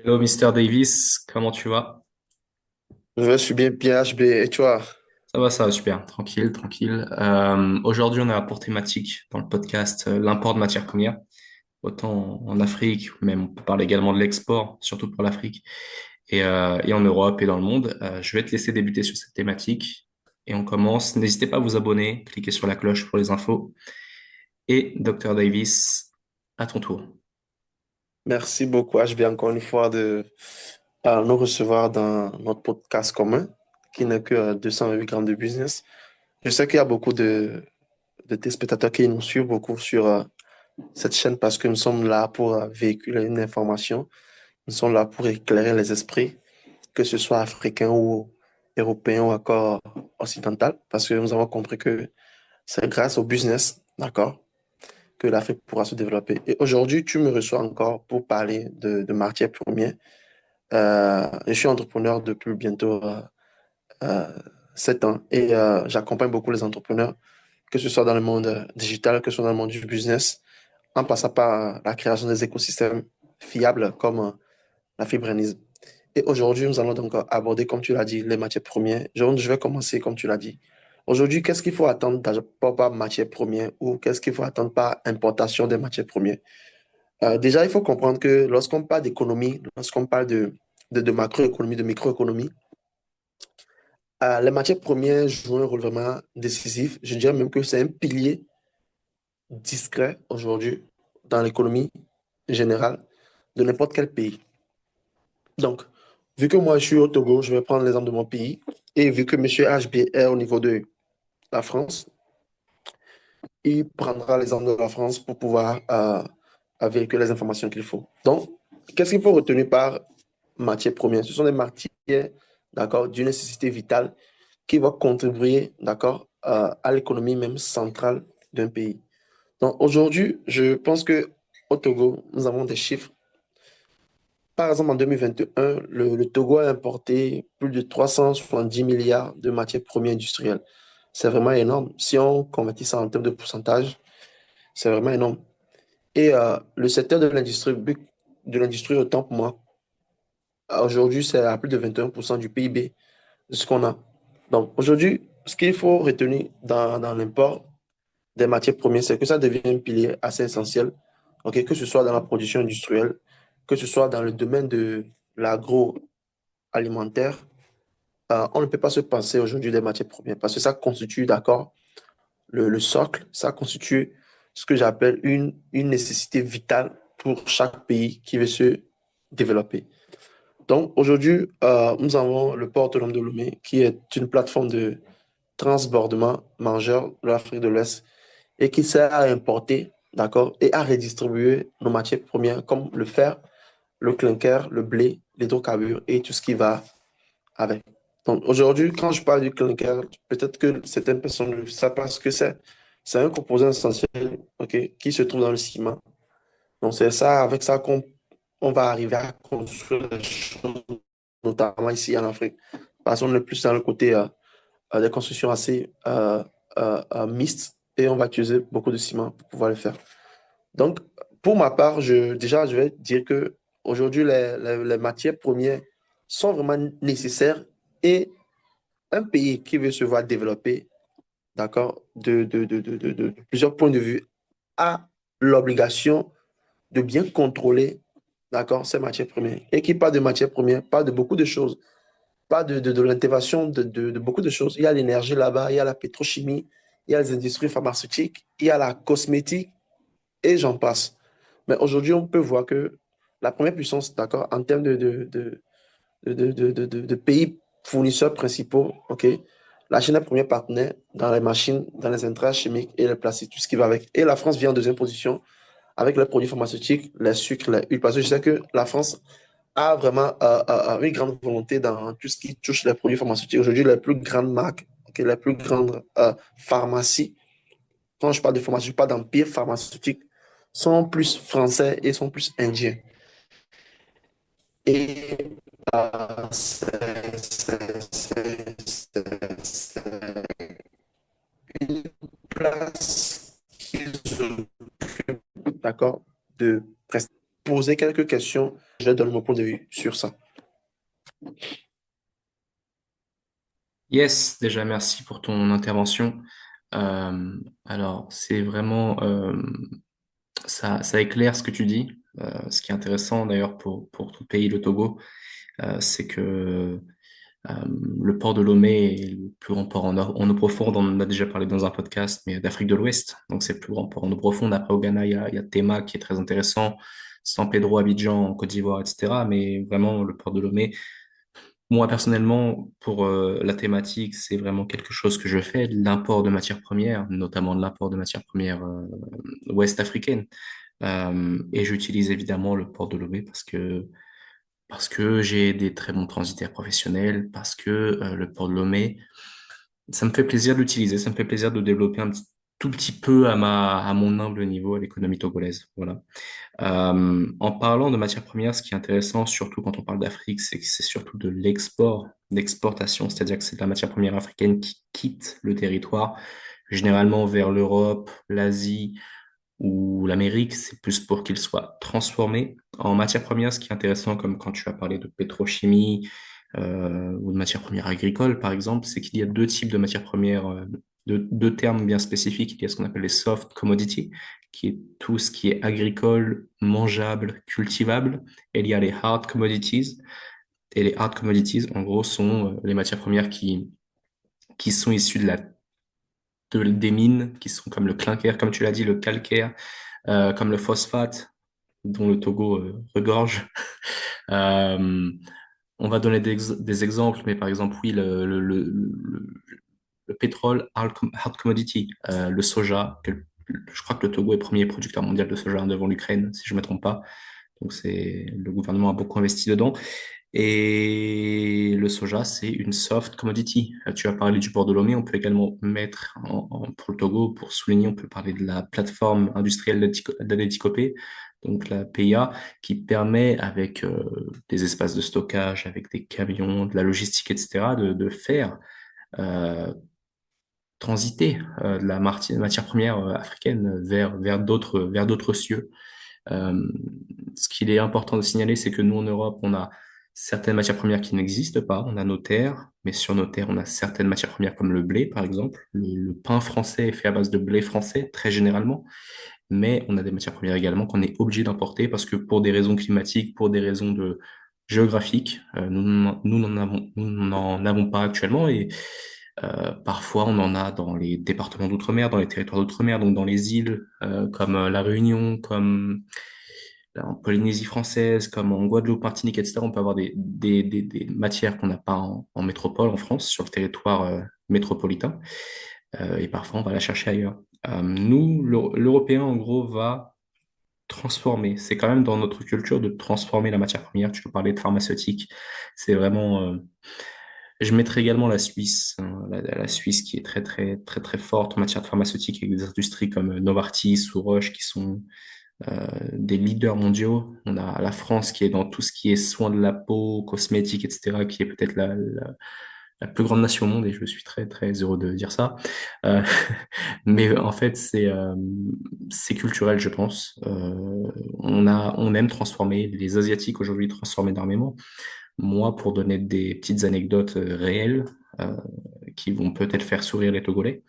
Hello Mister Davis, comment tu vas? Je suis bien PHB et toi? Ça va super, tranquille, tranquille. Aujourd'hui, on a pour thématique dans le podcast l'import de matières premières, autant en Afrique, ou même on peut parler également de l'export, surtout pour l'Afrique, et en Europe et dans le monde. Je vais te laisser débuter sur cette thématique et on commence. N'hésitez pas à vous abonner, cliquez sur la cloche pour les infos. Et Dr Davis, à ton tour. Merci beaucoup HB encore une fois de nous recevoir dans notre podcast commun qui n'est que 228 grammes de business. Je sais qu'il y a beaucoup de téléspectateurs qui nous suivent beaucoup sur cette chaîne parce que nous sommes là pour véhiculer une information. Nous sommes là pour éclairer les esprits, que ce soit africains ou européens ou encore occidental, parce que nous avons compris que c'est grâce au business, d'accord, que l'Afrique pourra se développer. Et aujourd'hui, tu me reçois encore pour parler de matières premières. Je suis entrepreneur depuis bientôt euh, 7 ans et j'accompagne beaucoup les entrepreneurs, que ce soit dans le monde digital, que ce soit dans le monde du business, en passant par la création des écosystèmes fiables comme la fibrinisme. Et aujourd'hui, nous allons donc aborder, comme tu l'as dit, les matières premières. Je vais commencer comme tu l'as dit. Aujourd'hui, qu'est-ce qu'il faut attendre par matières premières ou qu'est-ce qu'il faut attendre par importation des matières premières? Déjà, il faut comprendre que lorsqu'on parle d'économie, lorsqu'on parle de macroéconomie, de microéconomie, les matières premières jouent un rôle vraiment décisif. Je dirais même que c'est un pilier discret aujourd'hui dans l'économie générale de n'importe quel pays. Donc, vu que moi je suis au Togo, je vais prendre l'exemple de mon pays, et vu que monsieur HB est au niveau de la France, il prendra l'exemple de la France pour pouvoir véhiculer les informations qu'il faut. Donc, qu'est-ce qu'il faut retenir par matières premières? Ce sont des matières, d'accord, d'une nécessité vitale qui vont contribuer, d'accord, à l'économie même centrale d'un pays. Donc, aujourd'hui, je pense que au Togo, nous avons des chiffres. Par exemple, en 2021, le Togo a importé plus de 370 milliards de matières premières industrielles. C'est vraiment énorme. Si on convertit ça en termes de pourcentage, c'est vraiment énorme. Et le secteur de l'industrie, autant pour moi, aujourd'hui, c'est à plus de 21% du PIB de ce qu'on a. Donc, aujourd'hui, ce qu'il faut retenir dans l'import des matières premières, c'est que ça devient un pilier assez essentiel, ok, que ce soit dans la production industrielle, que ce soit dans le domaine de l'agroalimentaire. On ne peut pas se passer aujourd'hui des matières premières parce que ça constitue, d'accord, le socle, ça constitue ce que j'appelle une nécessité vitale pour chaque pays qui veut se développer. Donc aujourd'hui, nous avons le port autonome de Lomé qui est une plateforme de transbordement majeur de l'Afrique de l'Ouest et qui sert à importer, d'accord, et à redistribuer nos matières premières comme le fer, le clinker, le blé, l'hydrocarbure et tout ce qui va avec. Donc aujourd'hui, quand je parle du clinker, peut-être que certaines personnes ne savent pas ce que c'est. C'est un composant essentiel, ok, qui se trouve dans le ciment. Donc c'est ça, avec ça qu'on on va arriver à construire des choses, notamment ici en Afrique. Parce qu'on est plus dans le côté des constructions assez mixtes et on va utiliser beaucoup de ciment pour pouvoir le faire. Donc, pour ma part, déjà, je vais dire que aujourd'hui, les matières premières sont vraiment nécessaires et un pays qui veut se voir développer, d'accord, de plusieurs points de vue, a l'obligation de bien contrôler, d'accord, ces matières premières. Et qui parle de matières premières, parle de beaucoup de choses. Pas de l'intervention de beaucoup de choses. Il y a l'énergie là-bas, il y a la pétrochimie, il y a les industries pharmaceutiques, il y a la cosmétique et j'en passe. Mais aujourd'hui, on peut voir que la première puissance, d'accord, en termes de pays fournisseurs principaux, ok, la Chine est premier partenaire dans les machines, dans les intrants chimiques et les plastiques, tout ce qui va avec. Et la France vient en deuxième position avec les produits pharmaceutiques, les sucres, les huiles, parce que je sais que la France a vraiment une grande volonté dans tout ce qui touche les produits pharmaceutiques. Aujourd'hui, les plus grandes marques, ok, les plus grandes pharmacies, quand je parle de pharmacie, je parle d'empire pharmaceutique, sont plus français et sont plus indiens. Et c'est une place qu'ils occupent, d'accord, de prestige. poser quelques questions. Je vais donner mon point de vue sur ça. Yes, déjà merci pour ton intervention. Alors, c'est vraiment ça éclaire ce que tu dis. Ce qui est intéressant d'ailleurs pour tout pays, le Togo, c'est que euh, le port de Lomé est le plus grand port en eau profonde. On en a déjà parlé dans un podcast, mais d'Afrique de l'Ouest. Donc c'est le plus grand port en eau profonde. Après, au Ghana, il y a Tema qui est très intéressant, San Pedro, Abidjan, en Côte d'Ivoire, etc. Mais vraiment, le port de Lomé, moi personnellement, pour la thématique, c'est vraiment quelque chose que je fais, de l'import de matières premières, notamment de l'import de matières premières ouest africaines. Et j'utilise évidemment le port de Lomé parce que j'ai des très bons transitaires professionnels, parce que le port de Lomé, ça me fait plaisir de l'utiliser, ça me fait plaisir de développer tout petit peu à mon humble niveau à l'économie togolaise. Voilà. En parlant de matières premières, ce qui est intéressant, surtout quand on parle d'Afrique, c'est que c'est surtout de l'exportation, c'est-à-dire que c'est de la matière première africaine qui quitte le territoire, généralement vers l'Europe, l'Asie ou l'Amérique, c'est plus pour qu'il soit transformé en matière première. Ce qui est intéressant, comme quand tu as parlé de pétrochimie ou de matières premières agricoles, par exemple, c'est qu'il y a deux types de matières premières, deux termes bien spécifiques. Il y a ce qu'on appelle les soft commodities, qui est tout ce qui est agricole, mangeable, cultivable, et il y a les hard commodities. Et les hard commodities, en gros, sont les matières premières qui sont issues des mines, qui sont comme le clinker, comme tu l'as dit, le calcaire, comme le phosphate, dont le Togo regorge. Euh, on va donner des exemples, mais par exemple, oui, le pétrole, hard commodity, le soja, je crois que le Togo est premier producteur mondial de soja, hein, devant l'Ukraine, si je ne me trompe pas. Donc le gouvernement a beaucoup investi dedans. Et le soja, c'est une soft commodity. Tu as parlé du port de Lomé, on peut également mettre pour le Togo, pour souligner, on peut parler de la plateforme industrielle d'Adetikopé, donc la PIA, qui permet avec des espaces de stockage, avec des camions, de la logistique, etc., de faire euh, transiter de la matière première africaine vers d'autres cieux. Euh, Ce qu'il est important de signaler, c'est que nous, en Europe, on a certaines matières premières qui n'existent pas. On a nos terres, mais sur nos terres, on a certaines matières premières comme le blé, par exemple. Le pain français est fait à base de blé français, très généralement. Mais on a des matières premières également qu'on est obligé d'importer parce que pour des raisons climatiques, pour des raisons géographiques, nous n'en avons pas actuellement et parfois on en a dans les départements d'outre-mer, dans les territoires d'outre-mer, donc dans les îles comme la Réunion, comme en Polynésie française, comme en Guadeloupe, Martinique, etc., on peut avoir des matières qu'on n'a pas en métropole, en France, sur le territoire métropolitain, et parfois on va la chercher ailleurs. Nous, l'Européen, en gros, va transformer. C'est quand même dans notre culture de transformer la matière première. Tu peux parler de pharmaceutique. C'est vraiment. Je mettrai également la Suisse, hein, la Suisse qui est très, très, très, très forte en matière de pharmaceutique avec des industries comme Novartis ou Roche qui sont des leaders mondiaux. On a la France qui est dans tout ce qui est soins de la peau, cosmétiques, etc., qui est peut-être la plus grande nation au monde et je suis très, très heureux de dire ça. Euh, mais en fait, c'est culturel, je pense. On aime transformer. Les Asiatiques aujourd'hui transforment énormément. Moi, pour donner des petites anecdotes réelles euh, qui vont peut-être faire sourire les Togolais,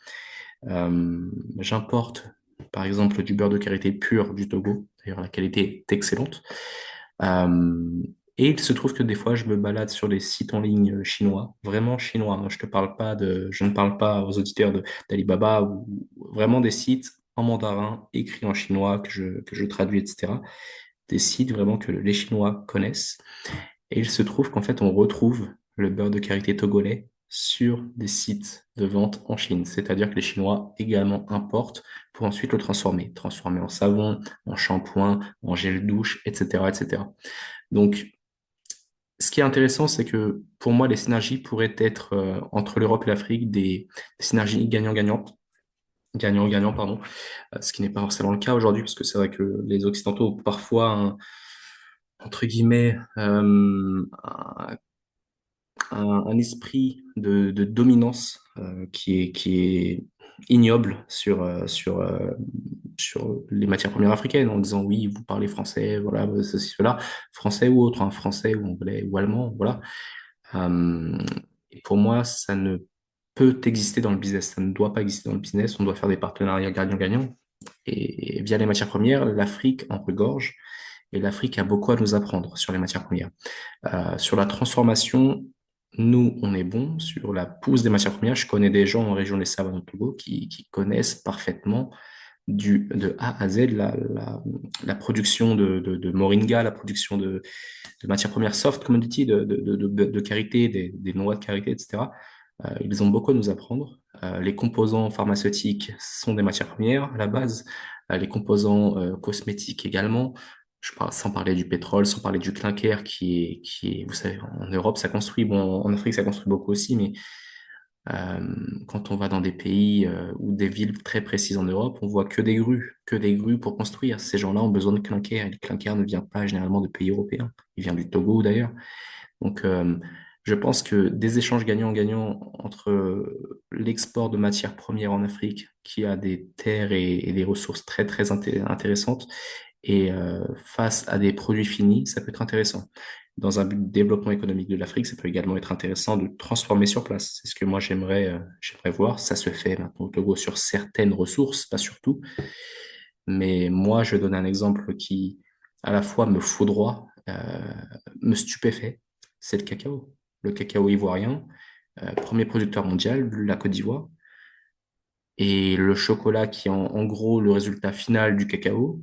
j'importe par exemple du beurre de karité pur du Togo. D'ailleurs, la qualité est excellente. Euh, et il se trouve que des fois, je me balade sur des sites en ligne chinois, vraiment chinois, hein. Je ne parle pas aux auditeurs d'Alibaba ou vraiment des sites en mandarin écrits en chinois que je traduis, etc. Des sites vraiment que les Chinois connaissent. Et il se trouve qu'en fait, on retrouve le beurre de karité togolais sur des sites de vente en Chine. C'est-à-dire que les Chinois également importent pour ensuite le transformer en savon, en shampoing, en gel douche, etc., etc. Donc, ce qui est intéressant, c'est que pour moi, les synergies pourraient être entre l'Europe et l'Afrique des synergies gagnant-gagnantes. Gagnant-gagnant, pardon, ce qui n'est pas forcément le cas aujourd'hui, parce que c'est vrai que les Occidentaux ont parfois entre guillemets, un esprit de dominance qui est ignoble sur les matières premières africaines en disant oui, vous parlez français, voilà, ceci, cela, français ou autre, hein, français ou anglais ou allemand, voilà. Euh, et pour moi, ça ne peut exister dans le business, ça ne doit pas exister dans le business, on doit faire des partenariats gagnant-gagnant. Et via les matières premières, l'Afrique en regorge et l'Afrique a beaucoup à nous apprendre sur les matières premières. Sur la transformation, nous, on est bon. Sur la pousse des matières premières, je connais des gens en région des Savanes au Togo qui connaissent parfaitement de A à Z la production de moringa, la production de matières premières soft commodity, de karité, des noix de karité, etc. Ils ont beaucoup à nous apprendre. Les composants pharmaceutiques sont des matières premières à la base, les composants cosmétiques également. Je parle, sans parler du pétrole, sans parler du clinker vous savez, en Europe ça construit, bon, en Afrique ça construit beaucoup aussi, mais quand on va dans des pays ou des villes très précises en Europe, on voit que des grues pour construire. Ces gens-là ont besoin de clinker, et le clinker ne vient pas généralement de pays européens. Il vient du Togo d'ailleurs. Donc, je pense que des échanges gagnant-gagnant entre l'export de matières premières en Afrique, qui a des terres et des ressources très intéressantes, et face à des produits finis, ça peut être intéressant. Dans un but de développement économique de l'Afrique, ça peut également être intéressant de transformer sur place. C'est ce que moi j'aimerais voir. Ça se fait maintenant au Togo sur certaines ressources, pas sur tout. Mais moi, je donne un exemple qui, à la fois me foudroie, me stupéfait, c'est le cacao. Le cacao ivoirien, premier producteur mondial, la Côte d'Ivoire, et le chocolat qui est en gros le résultat final du cacao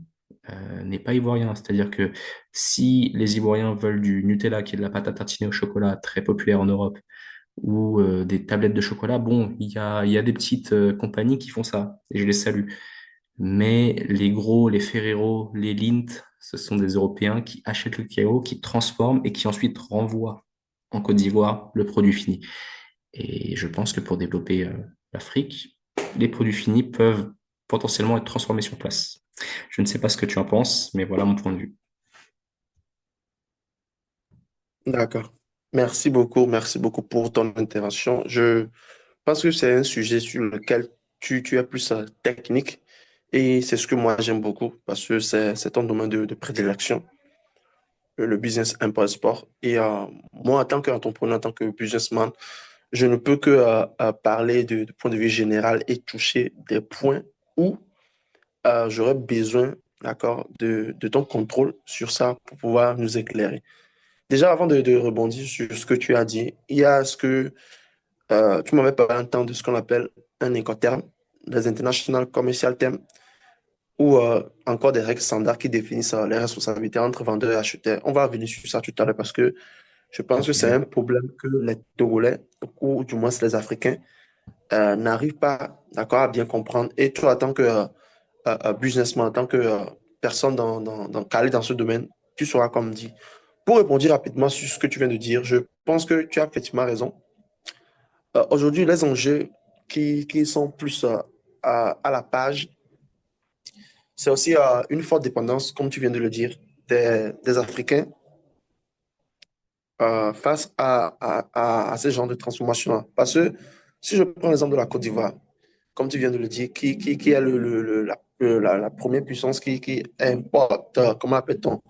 n'est pas ivoirien. C'est-à-dire que si les Ivoiriens veulent du Nutella, qui est de la pâte à tartiner au chocolat très populaire en Europe, ou des tablettes de chocolat, bon, il y a des petites compagnies qui font ça, et je les salue. Mais les gros, les Ferrero, les Lindt, ce sont des Européens qui achètent le cacao, qui transforment et qui ensuite renvoient en Côte d'Ivoire le produit fini. Et je pense que pour développer l'Afrique, les produits finis peuvent potentiellement être transformés sur place. Je ne sais pas ce que tu en penses, mais voilà mon point de vue. D'accord. Merci beaucoup pour ton intervention. Je pense que c'est un sujet sur lequel tu es plus technique et c'est ce que moi j'aime beaucoup parce que c'est ton domaine de prédilection, le business import-export. Et moi, en tant qu'entrepreneur, en tant que businessman, je ne peux que parler de point de vue général et toucher des points où j'aurais besoin, d'accord, de ton contrôle sur ça pour pouvoir nous éclairer. Déjà, avant de rebondir sur ce que tu as dit, il y a ce que tu m'avais parlé un temps de ce qu'on appelle un Incoterm, les International Commercial Terms, ou encore des règles standards qui définissent les responsabilités entre vendeurs et acheteurs. On va revenir sur ça tout à l'heure parce que je pense que c'est Ok. un problème que les Togolais, ou du moins les Africains, n'arrivent pas, d'accord, à bien comprendre. Et toi, en tant que businessman, en tant que personne calée dans ce domaine, tu sauras comme dit. Pour répondre rapidement sur ce que tu viens de dire, je pense que tu as effectivement raison. Aujourd'hui, les enjeux qui sont plus à la page, c'est aussi une forte dépendance, comme tu viens de le dire, des Africains face à ce genre de transformation-là. Parce que si je prends l'exemple de la Côte d'Ivoire, comme tu viens de le dire, qui est la première puissance qui importe, comment appelle-t-on,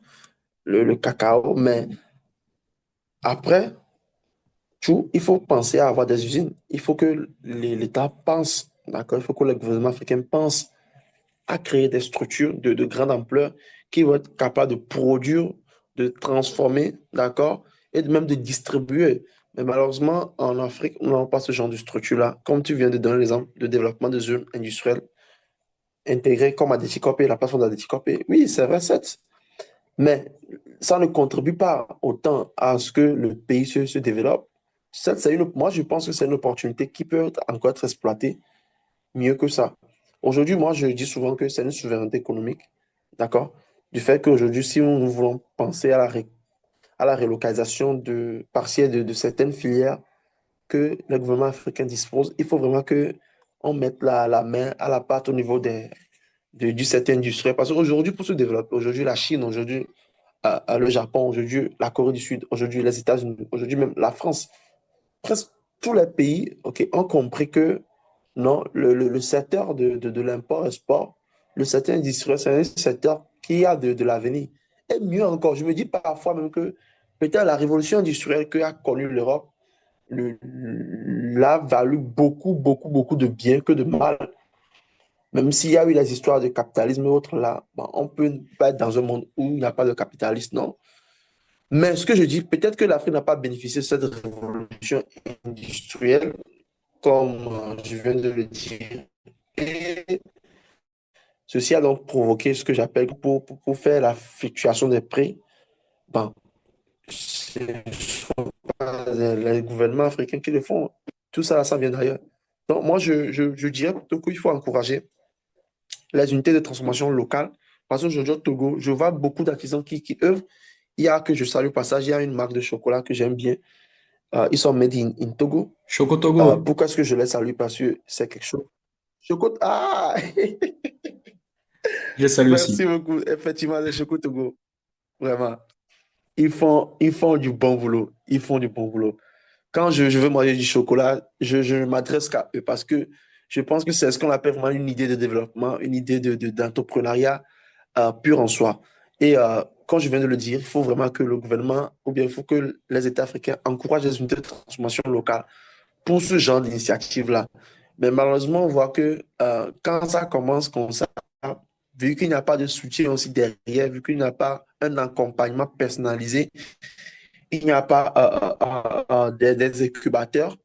le cacao, mais après tout, il faut penser à avoir des usines. Il faut que l'État pense, d'accord? Il faut que le gouvernement africain pense à créer des structures de grande ampleur qui vont être capables de produire, de transformer, d'accord, et même de distribuer. Mais malheureusement, en Afrique, on n'a pas ce genre de structure-là. Comme tu viens de donner l'exemple de développement de zones industrielles intégrées comme Adéticopé, la plateforme d'Adéticopé. Oui, c'est vrai, certes, mais ça ne contribue pas autant à ce que le pays se développe. Certes, moi, je pense que c'est une opportunité qui peut encore être exploitée mieux que ça. Aujourd'hui, moi, je dis souvent que c'est une souveraineté économique, d'accord? Du fait qu'aujourd'hui, si nous voulons penser à la relocalisation partielle de certaines filières que le gouvernement africain dispose, il faut vraiment que on mette la main à la pâte au niveau du secteur industriel. Parce qu'aujourd'hui, pour se développer, aujourd'hui, la Chine, aujourd'hui, le Japon, aujourd'hui, la Corée du Sud, aujourd'hui, les États-Unis, aujourd'hui même la France, presque tous les pays, ok, ont compris que non, le secteur de l'import-export le secteur industriel, c'est un secteur qui a de l'avenir. Et mieux encore, je me dis parfois même que peut-être la révolution industrielle qu'a connue l'Europe l'a valu beaucoup, beaucoup, beaucoup de bien que de mal. Même s'il y a eu les histoires de capitalisme et autres là, bon, on peut pas être dans un monde où il n'y a pas de capitalisme, non. Mais ce que je dis, peut-être que l'Afrique n'a pas bénéficié de cette révolution industrielle, comme je viens de le dire. Et ceci a donc provoqué ce que j'appelle pour faire la fluctuation des prix. Bon, ce ne sont pas les gouvernements africains qui le font. Tout ça, ça vient d'ailleurs. Donc, moi, je dirais plutôt qu'il faut encourager les unités de transformation locales. Parce qu'aujourd'hui, au Togo, je vois beaucoup d'artisans qui œuvrent. Il y a que je salue au passage, il y a une marque de chocolat que j'aime bien. Ils sont made in Togo. Chocotogo, Pourquoi est-ce que je les salue? Parce que c'est quelque chose. Chocolat. Ah! je les salue Merci aussi. beaucoup. Effectivement, les Choco Togo. Vraiment. Ils font du bon boulot. Ils font du bon boulot. Quand je veux manger du chocolat, je ne m'adresse qu'à eux parce que je pense que c'est ce qu'on appelle vraiment une idée de développement, une idée d'entrepreneuriat pur en soi. Et quand je viens de le dire, il faut vraiment que le gouvernement, ou bien il faut que les États africains encouragent les unités de transformation locale pour ce genre d'initiative-là. Mais malheureusement, on voit que quand ça commence comme ça, vu qu'il n'y a pas de soutien aussi derrière, vu qu'il n'y a pas un accompagnement personnalisé, il n'y a pas des incubateurs.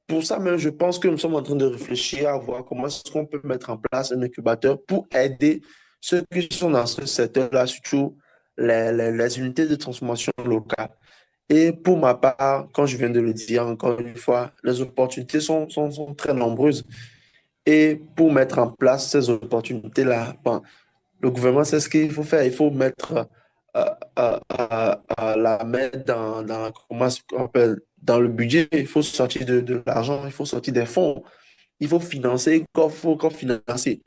Pour ça même, je pense que nous sommes en train de réfléchir à voir comment est-ce qu'on peut mettre en place un incubateur pour aider ceux qui sont dans ce secteur-là, surtout les unités de transformation locale. Et pour ma part, quand je viens de le dire encore une fois, les opportunités sont très nombreuses. Et pour mettre en place ces opportunités-là, bon, le gouvernement sait ce qu'il faut faire. Il faut mettre la main comment est-ce qu'on appelle, dans le budget. Il faut sortir de l'argent, il faut sortir des fonds. Il faut financer, faut financer.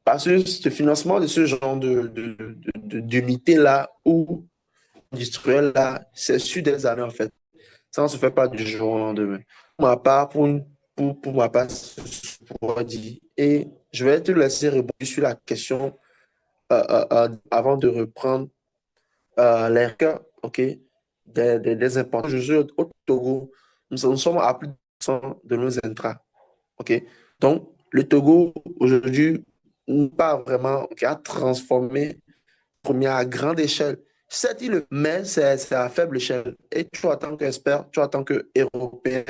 Parce que ce financement de ce genre d'unité-là ou industrielle-là, c'est sur des années en fait. Ça ne se fait pas du jour au lendemain. Pour ma part, pour ma part, c'est ce que je pourrais dire. Et je vais te laisser répondre sur la question avant de reprendre les cas, OK, des importants. Je suis au Togo. Nous sommes à plus de 100 de nos intrants. OK? Donc, le Togo, aujourd'hui, n'est pas vraiment OK, à transformer premier à grande échelle. Certes, il le met, c'est à faible échelle. Et toi, en tant qu'expert, toi, en tant qu'Européen,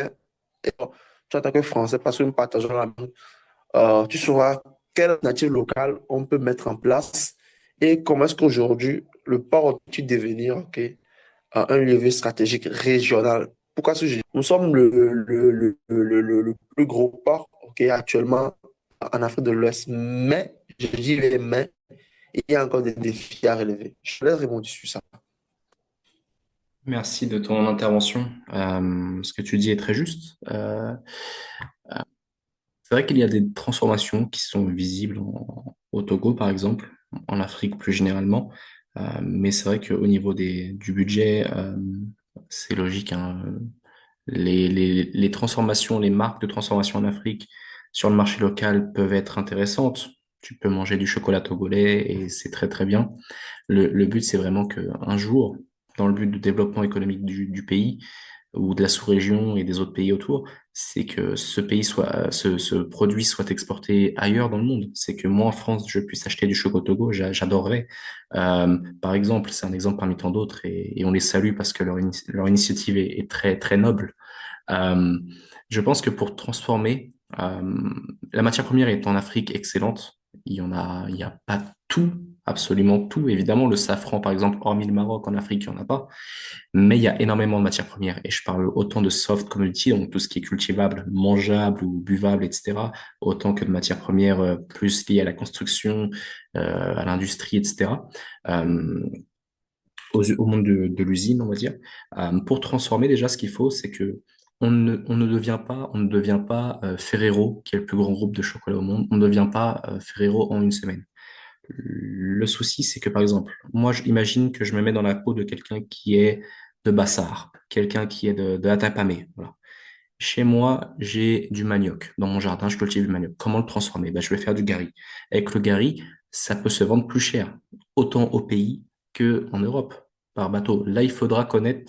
et toi, en tant que Français, parce que nous partageons la même, tu sauras quelle nature locale on peut mettre en place et comment est-ce qu'aujourd'hui, le port peut devenir OK, un levier stratégique régional. Pourquoi ce que je dis? Nous sommes le plus gros port OK, actuellement en Afrique de l'Ouest, mais, je dis les mais, il y a encore des défis à relever. Je laisse répondre sur ça. Merci de ton intervention. Ce que tu dis est très juste. C'est vrai qu'il y a des transformations qui sont visibles au Togo, par exemple, en Afrique plus généralement. Mais c'est vrai qu'au niveau du budget, c'est logique, hein. Les transformations, les marques de transformation en Afrique sur le marché local peuvent être intéressantes. Tu peux manger du chocolat togolais et c'est très très bien. Le but, c'est vraiment qu'un jour, dans le but de développement économique du pays ou de la sous-région et des autres pays autour, c'est que ce produit soit exporté ailleurs dans le monde. C'est que moi, en France, je puisse acheter du chocolat Togo, j'adorerais. Par exemple, c'est un exemple parmi tant d'autres et on les salue parce que leur initiative est très, très noble. Euh, je pense que pour transformer, la matière première est en Afrique excellente. Il y a pas tout, absolument tout. Évidemment, le safran, par exemple, hormis le Maroc, en Afrique, il n'y en a pas. Mais il y a énormément de matières premières. Et je parle autant de soft commodity, donc tout ce qui est cultivable, mangeable ou buvable, etc., autant que de matières premières plus liées à la construction, à l'industrie, etc., euh, au monde de l'usine, on va dire. Pour transformer, déjà, ce qu'il faut, c'est que on ne devient pas Ferrero, qui est le plus grand groupe de chocolat au monde. On ne devient pas Ferrero en une semaine. Le souci, c'est que, par exemple, moi, j'imagine que je me mets dans la peau de quelqu'un qui est de Bassard, quelqu'un qui est de Atapamé. Voilà. Chez moi, j'ai du manioc. Dans mon jardin, je cultive du manioc. Comment le transformer? Ben, je vais faire du gari. Avec le gari, ça peut se vendre plus cher, autant au pays qu'en Europe, par bateau. Là, il faudra connaître,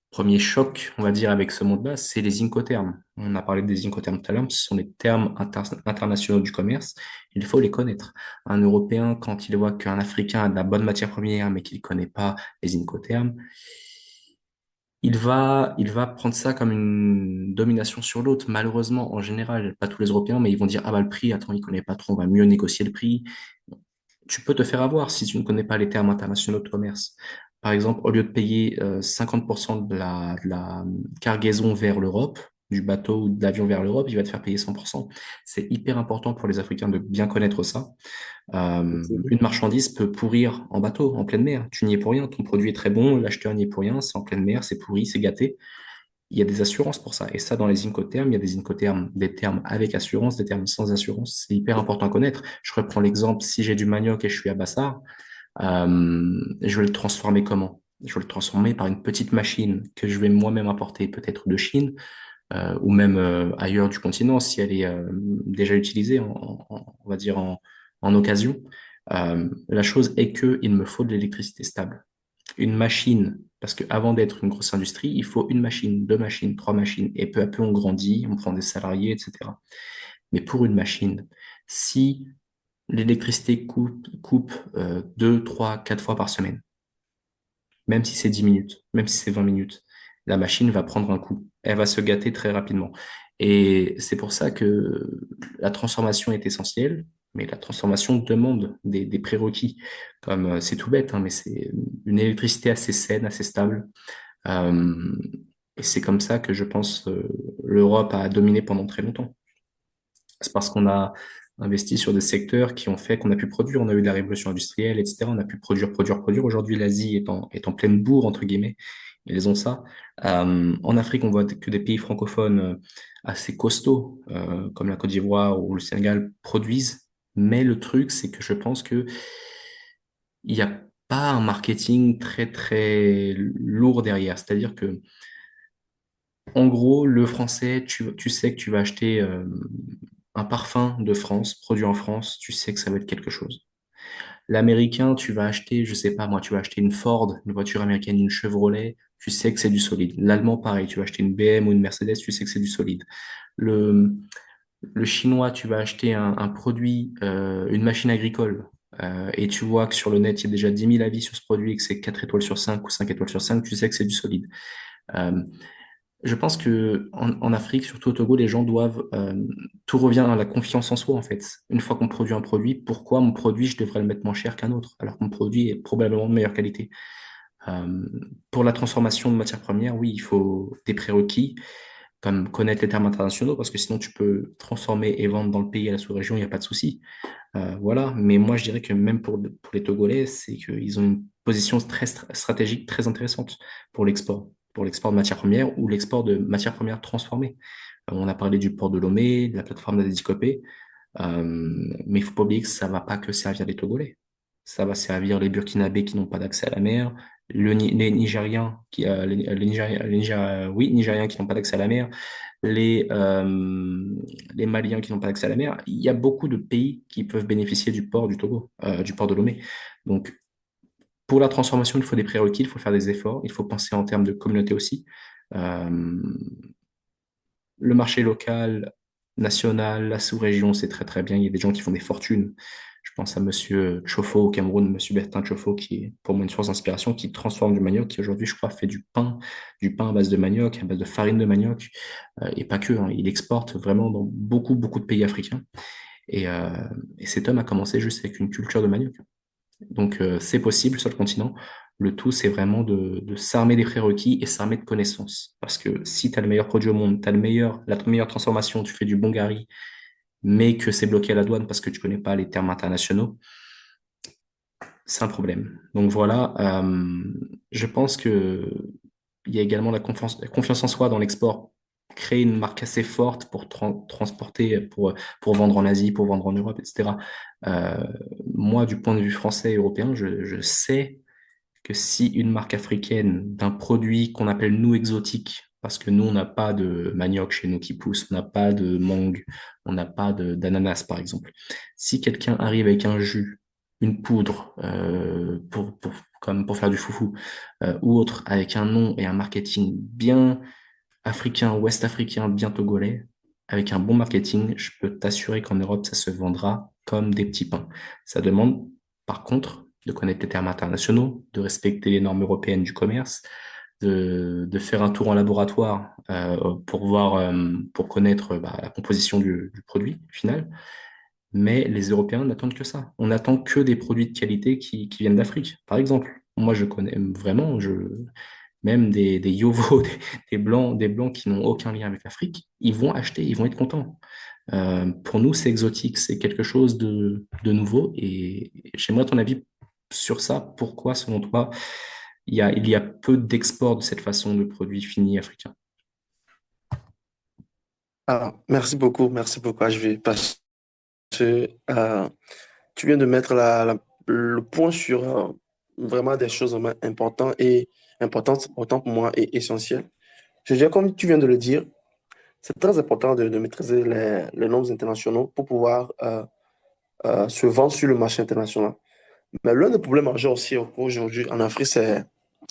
premier choc, on va dire, avec ce monde-là, c'est les Incoterms. On a parlé des Incoterms tout à l'heure, ce sont les termes internationaux du commerce, il faut les connaître. Un Européen, quand il voit qu'un Africain a de la bonne matière première, mais qu'il ne connaît pas les Incoterms, il va prendre ça comme une domination sur l'autre. Malheureusement, en général, pas tous les Européens, mais ils vont dire, ah bah le prix, attends, il connaît pas trop, on va mieux négocier le prix. Tu peux te faire avoir si tu ne connais pas les termes internationaux de commerce. Par exemple, au lieu de payer 50% de la cargaison vers l'Europe, du bateau ou de l'avion vers l'Europe, il va te faire payer 100%. C'est hyper important pour les Africains de bien connaître ça. Une marchandise peut pourrir en bateau, en pleine mer. Tu n'y es pour rien. Ton produit est très bon, l'acheteur n'y est pour rien. C'est en pleine mer, c'est pourri, c'est gâté. Il y a des assurances pour ça. Et ça, dans les Incoterms, il y a des Incoterms, des termes avec assurance, des termes sans assurance. C'est hyper important à connaître. Je reprends l'exemple, si j'ai du manioc et je suis à Bassard, je vais le transformer comment? Je vais le transformer par une petite machine que je vais moi-même importer peut-être de Chine ou même ailleurs du continent si elle est déjà utilisée, on va dire en occasion. La chose est que il me faut de l'électricité stable. Une machine, parce qu'avant d'être une grosse industrie, il faut une machine, deux machines, trois machines, et peu à peu on grandit, on prend des salariés, etc. Mais pour une machine, si l'électricité coupe 2, 3, 4 fois par semaine, même si c'est 10 minutes, même si c'est 20 minutes, la machine va prendre un coup. Elle va se gâter très rapidement. Et c'est pour ça que la transformation est essentielle, mais la transformation demande des prérequis. Comme c'est tout bête, hein, mais c'est une électricité assez saine, assez stable. Euh, et c'est comme ça que je pense l'Europe a dominé pendant très longtemps. C'est parce qu'on a investi sur des secteurs qui ont fait qu'on a pu produire. On a eu la révolution industrielle, etc. On a pu produire, produire, produire. Aujourd'hui, l'Asie est en pleine bourre, entre guillemets. Ils ont ça. En Afrique, on voit que des pays francophones assez costauds, comme la Côte d'Ivoire ou le Sénégal, produisent. Mais le truc, c'est que je pense que il n'y a pas un marketing très, très lourd derrière. C'est-à-dire que en gros, le français, tu sais que tu vas acheter un parfum de France, produit en France, tu sais que ça va être quelque chose. L'américain, tu vas acheter, je sais pas moi, tu vas acheter une Ford, une voiture américaine, une Chevrolet, tu sais que c'est du solide. L'allemand, pareil, tu vas acheter une BM ou une Mercedes, tu sais que c'est du solide. Le, le chinois, tu vas acheter un produit, une machine agricole, et tu vois que sur le net, il y a déjà 10 000 avis sur ce produit et que c'est 4 étoiles sur 5 ou 5 étoiles sur 5, tu sais que c'est du solide. Euh, je pense que en Afrique, surtout au Togo, les gens doivent, tout revient à la confiance en soi, en fait. Une fois qu'on produit un produit, pourquoi mon produit, je devrais le mettre moins cher qu'un autre, alors que mon produit est probablement de meilleure qualité. Euh, pour la transformation de matières premières, oui, il faut des prérequis, comme connaître les termes internationaux, parce que sinon tu peux transformer et vendre dans le pays à la sous-région, il n'y a pas de souci. Voilà, mais moi je dirais que même pour les Togolais, c'est qu'ils ont une position très stratégique très intéressante pour l'export de matières premières ou l'export de matières premières transformées. On a parlé du port de Lomé, de la plateforme d'Adédicopé, mais il faut pas oublier que ça va pas que servir les Togolais. Ça va servir les Burkinabés qui n'ont pas d'accès à la mer, les Nigériens oui, Nigériens qui n'ont pas d'accès à la mer, les, euh, les Maliens qui n'ont pas accès à la mer. Il y a beaucoup de pays qui peuvent bénéficier du port du Togo, du port de Lomé. Donc, pour la transformation, il faut des prérequis, il faut faire des efforts, il faut penser en termes de communauté aussi. Euh, le marché local, national, la sous-région, c'est très très bien. Il y a des gens qui font des fortunes. Je pense à Monsieur Chofo au Cameroun, Monsieur Bertin Chofo, qui est pour moi une source d'inspiration, qui transforme du manioc, qui aujourd'hui, je crois, fait du pain à base de manioc, à base de farine de manioc, et pas que, hein. Il exporte vraiment dans beaucoup, beaucoup de pays africains. Et, euh, et cet homme a commencé juste avec une culture de manioc. Donc, c'est possible sur le continent. Le tout, c'est vraiment de s'armer des prérequis et s'armer de connaissances. Parce que si tu as le meilleur produit au monde, tu as la meilleure transformation, tu fais du bon gari, mais que c'est bloqué à la douane parce que tu connais pas les termes internationaux, c'est un problème. Donc voilà, je pense que il y a également la confiance en soi dans l'export. Créer une marque assez forte pour transporter, pour vendre en Asie, pour vendre en Europe, etc. Euh, Moi, du point de vue français et européen, je sais que si une marque africaine d'un produit qu'on appelle nous exotique parce que nous, on n'a pas de manioc chez nous qui pousse, on n'a pas de mangue, on n'a pas d'ananas, par exemple. Si quelqu'un arrive avec un jus, une poudre, comme pour faire du foufou, ou autre, avec un nom et un marketing bien africain, ouest-africain, bien togolais, avec un bon marketing, je peux t'assurer qu'en Europe, ça se vendra comme des petits pains. Ça demande, par contre, de connaître les termes internationaux, de respecter les normes européennes du commerce, de faire un tour en laboratoire pour voir, pour connaître la composition du produit final. Mais les Européens n'attendent que ça. On n'attend que des produits de qualité qui viennent d'Afrique. Par exemple, moi, je connais vraiment, même des Yovo, des blancs qui n'ont aucun lien avec l'Afrique, ils vont acheter, ils vont être contents. Pour nous, c'est exotique, c'est quelque chose de nouveau. Et j'aimerais ton avis sur ça. Pourquoi, selon toi, il y a peu d'export de cette façon de produits finis africains? Alors, merci beaucoup, merci beaucoup. Je vais passer. euh, Tu viens de mettre le point sur vraiment des choses vraiment importantes autant pour moi et essentielles. Je dirais, comme tu viens de le dire, c'est très important de maîtriser les normes internationaux pour pouvoir se vendre sur le marché international. Mais l'un des problèmes majeurs aussi aujourd'hui en Afrique, c'est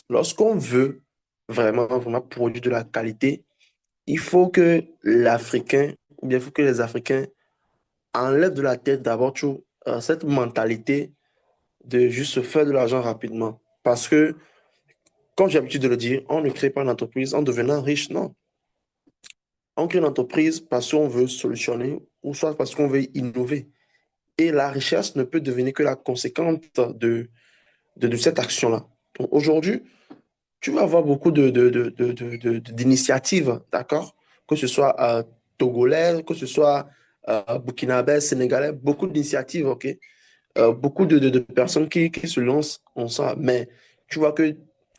lorsqu'on veut vraiment produire de la qualité, il faut que l'Africain, ou bien il faut que les Africains enlèvent de la tête d'abord toujours cette mentalité de juste se faire de l'argent rapidement. Parce que, comme j'ai l'habitude de le dire, on ne crée pas une entreprise en devenant riche, non. On crée une entreprise parce qu'on veut solutionner ou soit parce qu'on veut innover. Et la richesse ne peut devenir que la conséquence de cette action-là. Donc aujourd'hui, tu vas avoir beaucoup d'initiatives, d'accord? Que ce soit togolais, que ce soit burkinabé, sénégalais, beaucoup d'initiatives, ok? Beaucoup de personnes qui se lancent en ça, mais tu vois que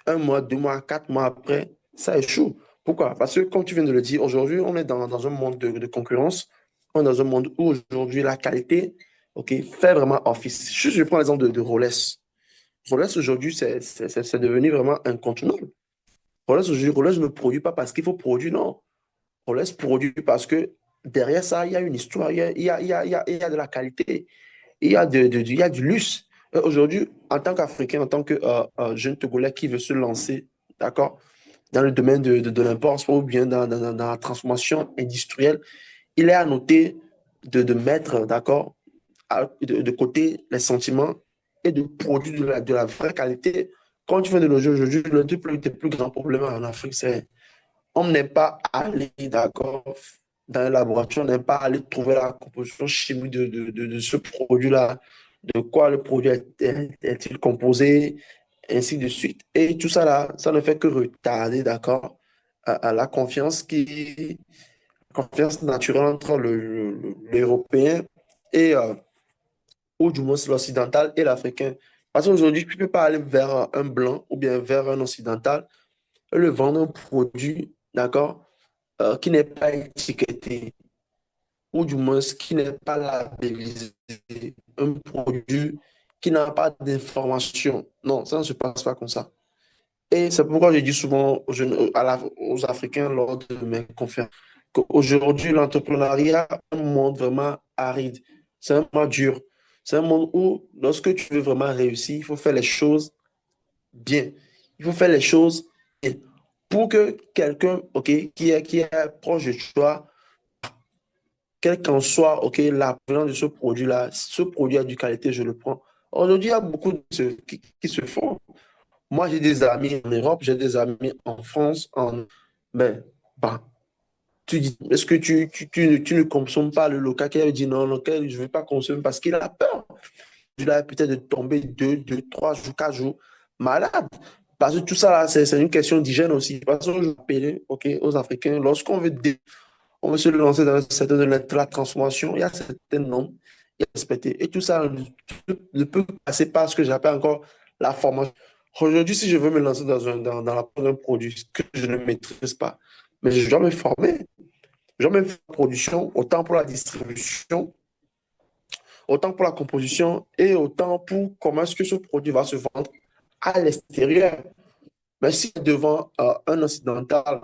un mois, 2 mois, 4 mois après, ça échoue. Pourquoi? Parce que, comme tu viens de le dire, aujourd'hui, on est dans un monde de concurrence. On est dans un monde où aujourd'hui, la qualité, ok, fait vraiment office. Je prends l'exemple de Rolex. Rolex, aujourd'hui, c'est devenu vraiment incontournable. Rolex, aujourd'hui, Rolex ne produit pas parce qu'il faut produire, non. Rolex produit parce que derrière ça, il y a une histoire, il y a de la qualité. Il y a du luxe. Aujourd'hui, en tant qu'Africain, en tant que jeune Togolais qui veut se lancer, d'accord, dans le domaine de l'import ou bien dans la transformation industrielle, il est à noter de mettre, d'accord, de côté les sentiments et de produire de la vraie qualité. Quand tu fais de l'aujourd'hui, aujourd'hui, l'un des plus grands problèmes en Afrique, c'est on n'est pas allé, d'accord, dans le laboratoire, on n'est pas allé trouver la composition chimique de ce produit-là, de quoi le produit est-il composé, ainsi de suite. Et tout ça là, ça ne fait que retarder, d'accord, à la confiance naturelle entre l'Européen et, ou du moins l'Occidental et l'Africain. Parce qu'aujourd'hui, tu ne peux pas aller vers un blanc ou bien vers un occidental et le vendre un produit, d'accord, qui n'est pas étiqueté, ou du moins qui n'est pas labellisé, un produit qui n'a pas d'information. Non, ça ne se passe pas comme ça. Et c'est pourquoi je dis souvent aux Africains lors de mes conférences qu'aujourd'hui, l'entrepreneuriat est un monde vraiment aride. C'est un monde dur. C'est un monde où, lorsque tu veux vraiment réussir, il faut faire les choses bien. Il faut faire les choses bien. Pour que quelqu'un, OK, qui est proche de toi, quel qu'en soit, OK, la présence de ce produit-là, ce produit a du qualité, je le prends. Aujourd'hui, il y a beaucoup qui se font. Moi, j'ai des amis en Europe, j'ai des amis en France, ben, bah, tu dis, est-ce que tu ne consommes pas le local? Qui dit non, local, je ne veux pas consommer parce qu'il a peur. Il a peut-être de tomber 2, 3 jours, 4 jours malade. Parce que tout ça, là, c'est une question d'hygiène aussi. Parce que je rappelle, OK, aux Africains, lorsqu'on veut on veut se lancer dans le secteur de la transformation, il y a certains normes à respecter. Et tout ça ne peut passer par ce que j'appelle encore la formation. Aujourd'hui, si je veux me lancer dans la production d'un produit que je ne maîtrise pas, mais je dois me former. Je dois me faire la production, autant pour la distribution, autant pour la composition et autant pour comment est-ce que ce produit va se vendre à l'extérieur. Mais si devant un occidental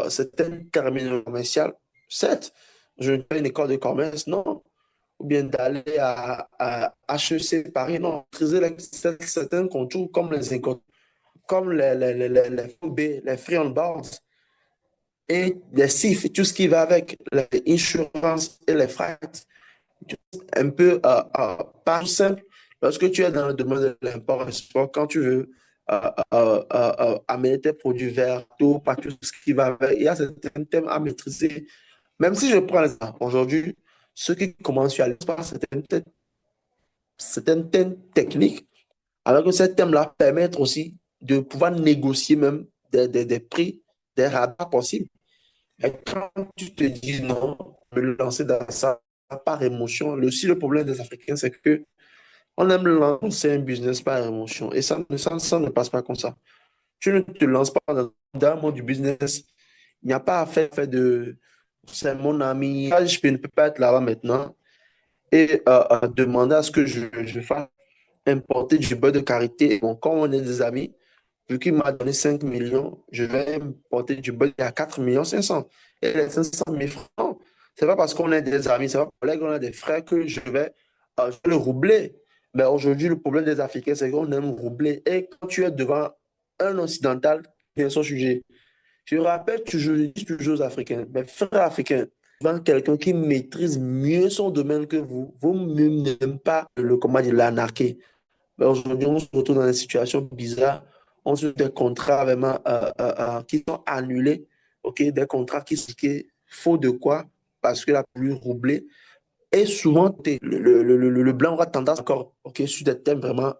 C'est un terminal commercial, certes, je ne fais une école de commerce, non, ou bien d'aller à HEC Paris, non, maîtriser certains contours comme comme les FOB, les free on boards et les CIF, et tout ce qui va avec les insurances et les frais, un peu pas simple, lorsque tu es dans le domaine de l'import-export, quand tu veux amener tes produits vers tout, pas tout ce qui va avec, il y a certains thèmes à maîtriser. Même si je prends l'exemple, aujourd'hui, ceux qui commencent à l'espace, c'est un thème technique, alors que ces thèmes-là permettent aussi de pouvoir négocier même des prix, des rabats possibles. Et quand tu te dis non, me lancer dans ça par émotion, aussi le problème des Africains, c'est que on aime lancer un business par émotion. Et ça ne passe pas comme ça. Tu ne te lances pas dans le monde du business. Il n'y a pas à faire de c'est mon ami, je ne peux pas être là maintenant et demander à ce que je fasse importer du beurre de karité. Bon, comme on est des amis, vu qu'il m'a donné 5 millions, je vais importer du beurre à 4 millions 500. Et les 500 000 francs, c'est pas parce qu'on est des amis, c'est pas parce qu'on est des frères que je vais le roubler. Mais aujourd'hui, le problème des Africains, c'est qu'on aime roubler. Et quand tu es devant un occidental, bien son sujet, je rappelle toujours, je dis toujours aux Africains, mes frères africains, devant quelqu'un qui maîtrise mieux son domaine que vous n'aimez pas comment dire, l'anarchie. Mais aujourd'hui, on se retrouve dans des situations bizarres. On se des contrats vraiment qui sont annulés, ok, des contrats qui faux de quoi? Parce que la pluie roublée. Et souvent, le blanc aura tendance encore, ok, sur des thèmes vraiment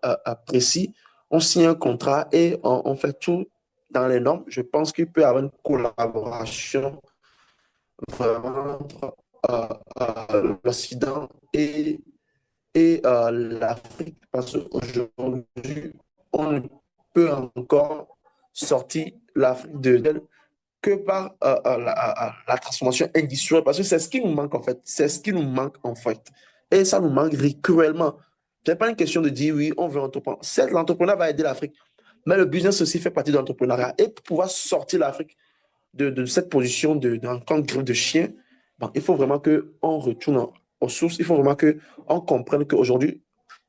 précis. On signe un contrat et on fait tout dans les normes. Je pense qu'il peut y avoir une collaboration vraiment entre l'Occident et l'Afrique, parce qu'aujourd'hui, on ne peut encore sortir l'Afrique de d'elle que par la transformation industrielle, parce que c'est ce qui nous manque en fait. C'est ce qui nous manque en fait. Et ça nous manque cruellement. Ce n'est pas une question de dire oui, on veut entreprendre. Certes, l'entrepreneur va aider l'Afrique, mais le business aussi fait partie de l'entrepreneuriat. Et pour pouvoir sortir l'Afrique de cette position d'un camp de griffe de chien, bon, il faut vraiment qu'on retourne aux sources. Il faut vraiment qu'on comprenne qu'aujourd'hui,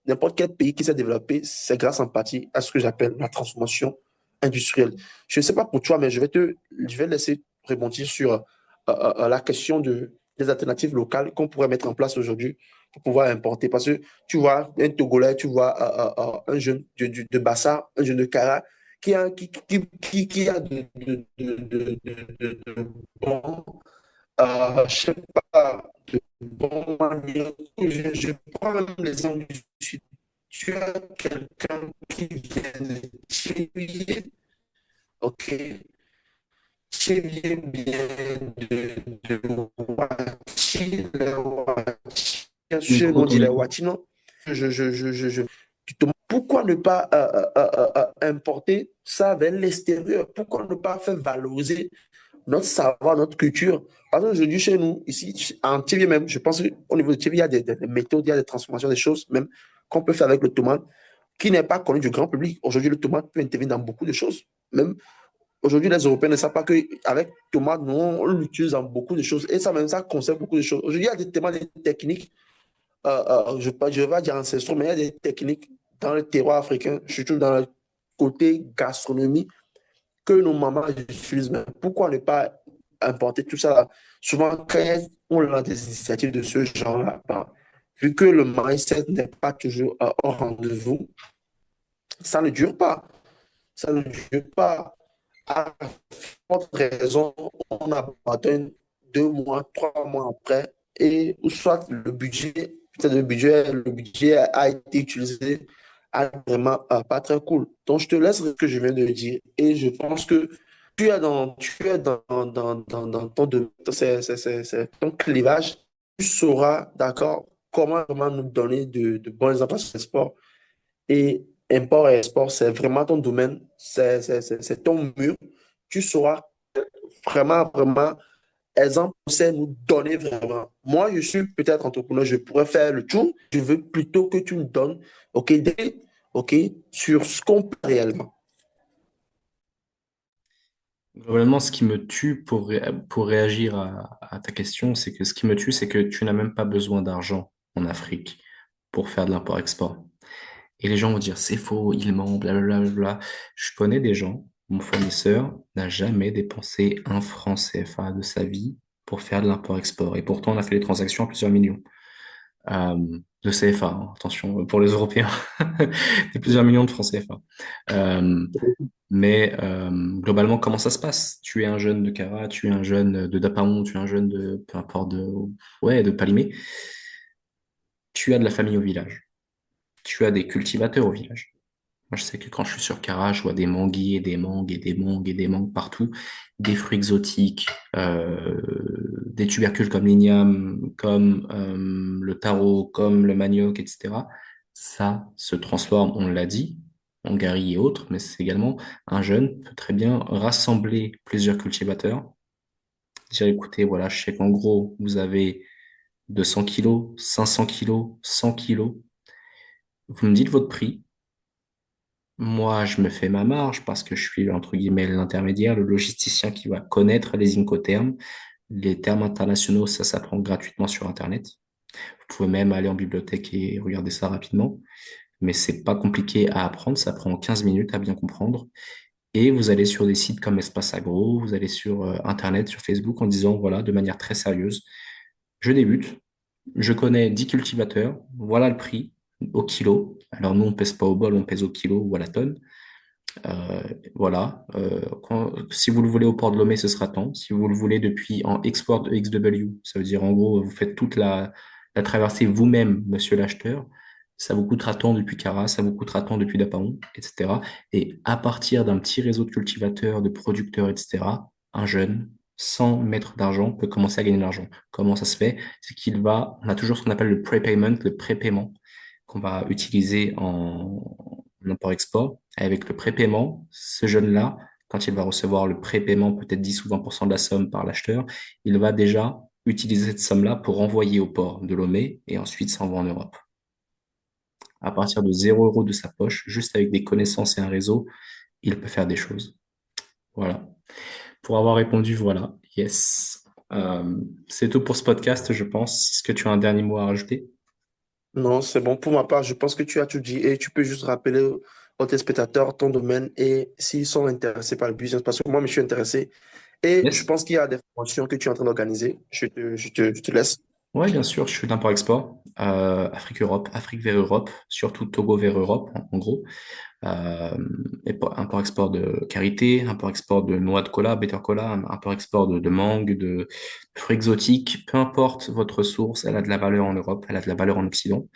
n'importe quel pays qui s'est développé, c'est grâce en partie à ce que j'appelle la transformation industrielle. Je ne sais pas pour toi, mais je vais laisser rebondir sur la question des alternatives locales qu'on pourrait mettre en place aujourd'hui pour pouvoir importer. Parce que tu vois un Togolais, tu vois un jeune de Bassa, un jeune de Kara, qui a de bons, je sais pas, de bons manières. Je prends même l'exemple du Sud. Tu as quelqu'un qui vient de Thierry, ok, Thierry vient de Ouachi, les Ouachi, bien sûr, Micro, on ton dit les micro. Ouachi, non? Tu te demandes pourquoi ne pas importer ça vers l'extérieur? Pourquoi ne pas faire valoriser notre savoir, notre culture? Parce qu'aujourd'hui, chez nous, ici, en TV même, je pense qu'au niveau de TV, il y a des méthodes, il y a des transformations, des choses même qu'on peut faire avec le tomate qui n'est pas connu du grand public. Aujourd'hui, le tomate peut intervenir dans beaucoup de choses. Même aujourd'hui, les Européens ne savent pas qu'avec tomate, nous, on l'utilise dans beaucoup de choses. Et ça, même, ça concerne beaucoup de choses. Aujourd'hui, il y a tellement de techniques, je vais dire ancestraux, mais il y a des techniques dans le terroir africain, surtout dans le côté gastronomie, que nos mamans utilisent. Mais pourquoi ne pas importer tout ça là? Souvent, quand on lance des initiatives de ce genre-là, ben, vu que le mindset n'est pas toujours au rendez-vous, ça ne dure pas. Ça ne dure pas. À forte raison, on abandonne 2 mois, 3 mois après, et ou soit peut-être le budget a été utilisé à vraiment pas très cool. Donc, je te laisse ce que je viens de dire, et je pense que tu es dans ton, c'est ton clivage, tu sauras, d'accord, comment vraiment nous donner de bons exemples sur le sport. Et import et export, c'est vraiment ton domaine, c'est ton mur. Tu sauras vraiment, exemple, c'est nous donner vraiment. Moi, je suis peut-être entrepreneur, je pourrais faire le tour. Je veux plutôt que tu me donnes, OK, OK, sur ce qu'on peut réellement. Globalement, ce qui me tue pour réagir à ta question, c'est que ce qui me tue, c'est que tu n'as même pas besoin d'argent en Afrique pour faire de l'import-export. Et les gens vont dire, c'est faux, il ment, blablabla. Bla. Je connais des gens, mon fournisseur n'a jamais dépensé un franc CFA de sa vie pour faire de l'import-export. Et pourtant, on a fait des transactions à plusieurs millions de CFA, hein, attention, pour les Européens, des plusieurs millions de francs CFA. Euh, mais globalement, comment ça se passe? Tu es un jeune de Cara, tu es un jeune de Dapamon, tu es un jeune de, peu importe, ouais, de Palimé. Tu as de la famille au village. Tu as des cultivateurs au village. Moi, je sais que quand je suis sur Cara, je vois des manguiers, et des mangues et des mangues et des mangues partout, des fruits exotiques, des tubercules comme l'igname, comme le taro, comme le manioc, etc. Ça se transforme, on l'a dit, en gari et autres, mais c'est également un jeune peut très bien rassembler plusieurs cultivateurs. Dire, écoutez, voilà, je sais qu'en gros, vous avez 200 kilos, 500 kilos, 100 kilos. Vous me dites votre prix. Moi, je me fais ma marge parce que je suis, entre guillemets, l'intermédiaire, le logisticien qui va connaître les Incoterms. Les termes internationaux, ça s'apprend gratuitement sur Internet. Vous pouvez même aller en bibliothèque et regarder ça rapidement. Mais c'est pas compliqué à apprendre. Ça prend 15 minutes à bien comprendre. Et vous allez sur des sites comme Espace Agro, vous allez sur Internet, sur Facebook en disant, voilà, de manière très sérieuse, je débute, je connais 10 cultivateurs, voilà le prix au kilo. Alors nous, on pèse pas au bol, on pèse au kilo ou à la tonne. Euh, voilà. Si vous le voulez au port de Lomé, ce sera tant. Si vous le voulez depuis en export de XW, ça veut dire en gros, vous faites toute la traversée vous-même, monsieur l'acheteur. Ça vous coûtera tant depuis Cara, ça vous coûtera tant depuis Dapaon, etc. Et à partir d'un petit réseau de cultivateurs, de producteurs, etc., un jeune, sans mettre d'argent, peut commencer à gagner de l'argent. Comment ça se fait? C'est on a toujours ce qu'on appelle le prepayment, le prépaiement, qu'on va utiliser en import-export. Avec le prépaiement, ce jeune-là, quand il va recevoir le prépaiement, peut-être 10 ou 20% de la somme par l'acheteur, il va déjà utiliser cette somme-là pour envoyer au port de Lomé et ensuite s'envoie en Europe. À partir de 0 € de sa poche, juste avec des connaissances et un réseau, il peut faire des choses. Voilà. Pour avoir répondu, voilà. Yes. C'est tout pour ce podcast, je pense. Est-ce que tu as un dernier mot à rajouter? Non, c'est bon. Pour ma part, je pense que tu as tout dit et tu peux juste rappeler aux téléspectateurs ton domaine et s'ils sont intéressés par le business, parce que moi, je suis intéressé et je Yes. pense qu'il y a des formations que tu es en train d'organiser. Je te laisse. Oui, bien sûr, je suis d'import-export. Afrique-Europe, Afrique vers Europe, surtout Togo vers Europe, en gros. Euh, Import-export de karité, import-export de noix de cola, bitter cola, import-export de mangue, de fruits exotiques. Peu importe votre source, elle a de la valeur en Europe, elle a de la valeur en Occident.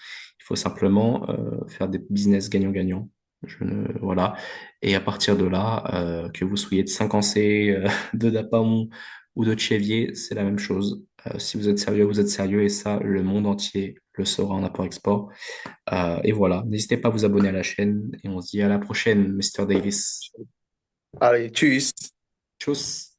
Il faut simplement faire des business gagnant-gagnant. Voilà. Et à partir de là, que vous soyez de 5 de Dapamon ou de Chevier, c'est la même chose. Si vous êtes sérieux, vous êtes sérieux et ça, le monde entier le saura en import-export. Et voilà, n'hésitez pas à vous abonner à la chaîne et on se dit à la prochaine, Mr. Davis. Allez, tschüss. Tchuss!